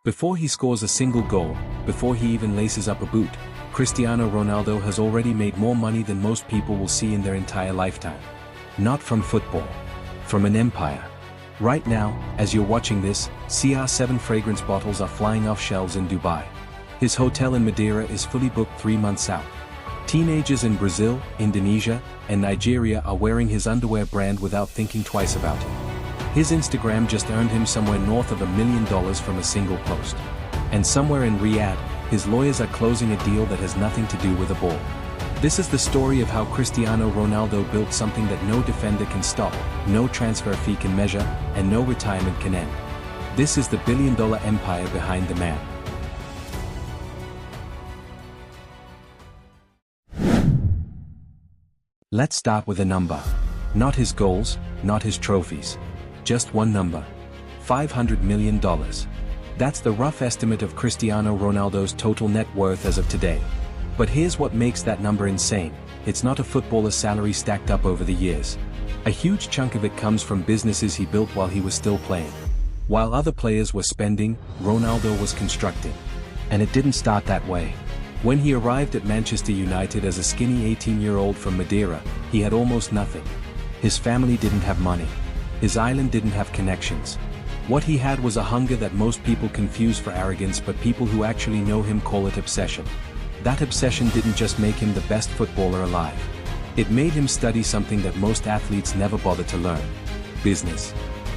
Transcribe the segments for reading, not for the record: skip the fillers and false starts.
Before he scores a single goal, before he even laces up a boot, Cristiano Ronaldo has already made more money than most people will see in their entire lifetime. Not from football. From an empire. Right now, as you're watching this, CR7 fragrance bottles are flying off shelves in Dubai. His hotel in Madeira is fully booked 3 months out. Teenagers in Brazil, Indonesia, and Nigeria are wearing his underwear brand without thinking twice about it. His Instagram just earned him somewhere north of $1 million from a single post. And somewhere in Riyadh, his lawyers are closing a deal that has nothing to do with a ball. This is the story of how Cristiano Ronaldo built something that no defender can stop, no transfer fee can measure, and no retirement can end. This is the billion-dollar empire behind the man. Let's start with a number. Not his goals, not his trophies. Just one number. $500 million. That's the rough estimate of Cristiano Ronaldo's total net worth as of today. But here's what makes that number insane. It's not a footballer's salary stacked up over the years. A huge chunk of it comes from businesses he built while he was still playing. While other players were spending, Ronaldo was constructing. And it didn't start that way. When he arrived at Manchester United as a skinny 18-year-old from Madeira, he had almost nothing. His family didn't have money. His island didn't have connections. What he had was a hunger that most people confuse for arrogance, but people who actually know him call it obsession. That obsession didn't just make him the best footballer alive. It made him study something that most athletes never bother to learn. Business.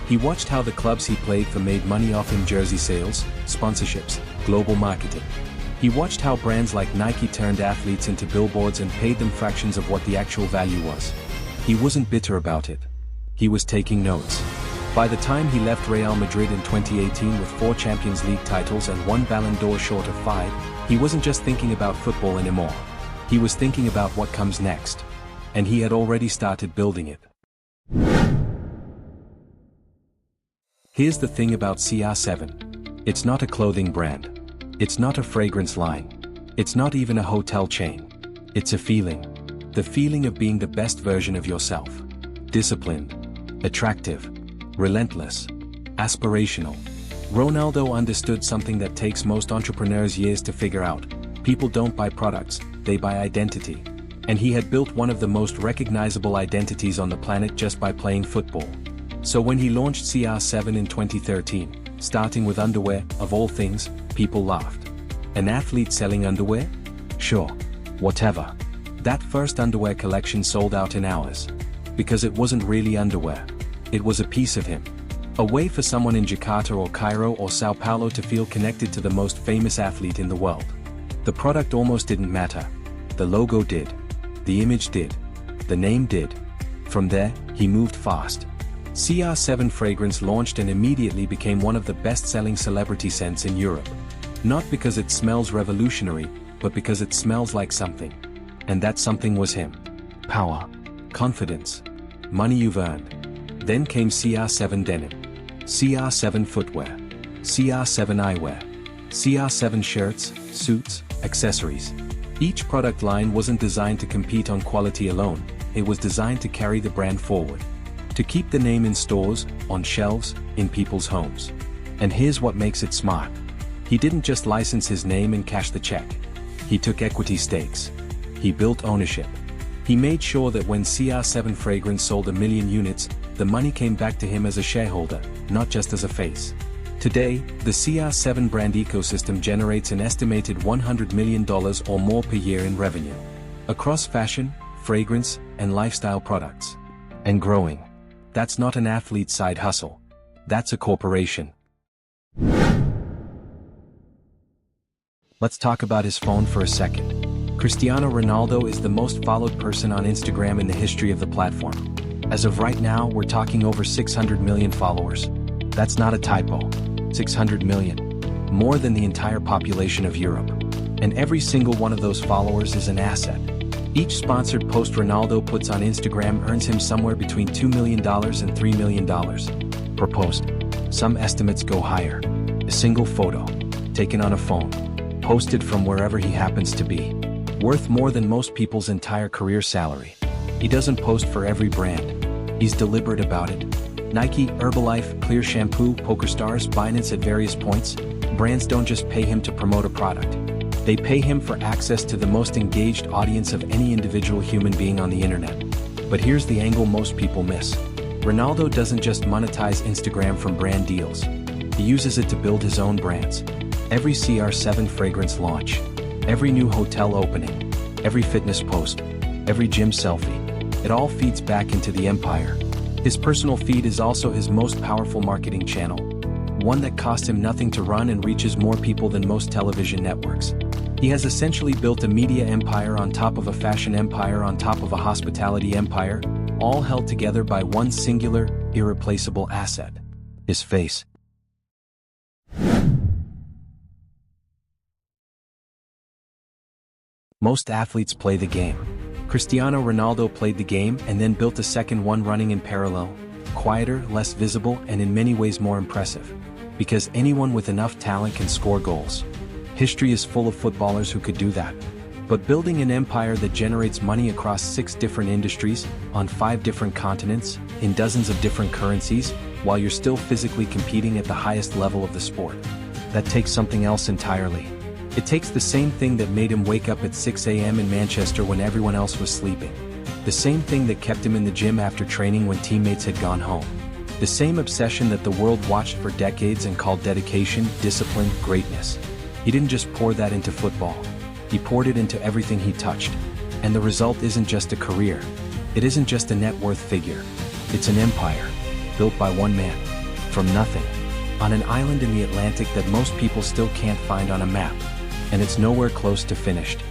He watched how the clubs he played for made money off him: jersey sales, sponsorships, global marketing. He watched how brands like Nike turned athletes into billboards and paid them fractions of what the actual value was. He wasn't bitter about it. He was taking notes. By the time he left Real Madrid in 2018 with 4 Champions League titles and 1 Ballon d'Or short of 5, he wasn't just thinking about football anymore. He was thinking about what comes next. And he had already started building it. Here's the thing about CR7. It's not a clothing brand. It's not a fragrance line. It's not even a hotel chain. It's a feeling. The feeling of being the best version of yourself. Disciplined. Attractive. Relentless. Aspirational. Ronaldo understood something that takes most entrepreneurs years to figure out. People don't buy products, they buy identity. And he had built one of the most recognizable identities on the planet just by playing football. So when he launched CR7 in 2013, starting with underwear, of all things, people laughed. An athlete selling underwear? Sure. Whatever. That first underwear collection sold out in hours. Because it wasn't really underwear. It was a piece of him. A way for someone in Jakarta or Cairo or Sao Paulo to feel connected to the most famous athlete in the world. The product almost didn't matter. The logo did. The image did. The name did. From there, he moved fast. CR7 fragrance launched and immediately became one of the best-selling celebrity scents in Europe. Not because it smells revolutionary, but because it smells like something. And that something was him. Power. Confidence. Money you've earned. Then came CR7 denim. CR7 footwear. CR7 eyewear. CR7 shirts, suits, accessories. Each product line wasn't designed to compete on quality alone, it was designed to carry the brand forward. To keep the name in stores, on shelves, in people's homes. And here's what makes it smart. He didn't just license his name and cash the check. He took equity stakes. He built ownership. He made sure that when CR7 fragrance sold 1 million units, the money came back to him as a shareholder, not just as a face. Today, the CR7 brand ecosystem generates an estimated $100 million or more per year in revenue. Across fashion, fragrance, and lifestyle products. And growing. That's not an athlete's side hustle. That's a corporation. Let's talk about his phone for a second. Cristiano Ronaldo is the most followed person on Instagram in the history of the platform. As of right now, we're talking over 600 million followers. That's not a typo. 600 million. More than the entire population of Europe. And every single one of those followers is an asset. Each sponsored post Ronaldo puts on Instagram earns him somewhere between $2 million and $3 million per post. Some estimates go higher. A single photo, taken on a phone, posted from wherever he happens to be, worth more than most people's entire career salary. He doesn't post for every brand. He's deliberate about it. Nike, Herbalife, Clear Shampoo, PokerStars, Binance at various points, brands don't just pay him to promote a product. They pay him for access to the most engaged audience of any individual human being on the internet. But here's the angle most people miss. Ronaldo doesn't just monetize Instagram from brand deals. He uses it to build his own brands. Every CR7 fragrance launch, every new hotel opening, every fitness post, every gym selfie, it all feeds back into the empire. His personal feed is also his most powerful marketing channel, one that costs him nothing to run and reaches more people than most television networks. He has essentially built a media empire on top of a fashion empire on top of a hospitality empire, all held together by one singular, irreplaceable asset: his face. Most athletes play the game. Cristiano Ronaldo played the game and then built a second one running in parallel, quieter, less visible, and in many ways more impressive. Because anyone with enough talent can score goals. History is full of footballers who could do that. But building an empire that generates money across 6 different industries, on 5 different continents, in dozens of different currencies, while you're still physically competing at the highest level of the sport, that takes something else entirely. It takes the same thing that made him wake up at 6 a.m. in Manchester when everyone else was sleeping. The same thing that kept him in the gym after training when teammates had gone home. The same obsession that the world watched for decades and called dedication, discipline, greatness. He didn't just pour that into football. He poured it into everything he touched. And the result isn't just a career. It isn't just a net worth figure. It's an empire, built by one man, from nothing, on an island in the Atlantic that most people still can't find on a map. And it's nowhere close to finished.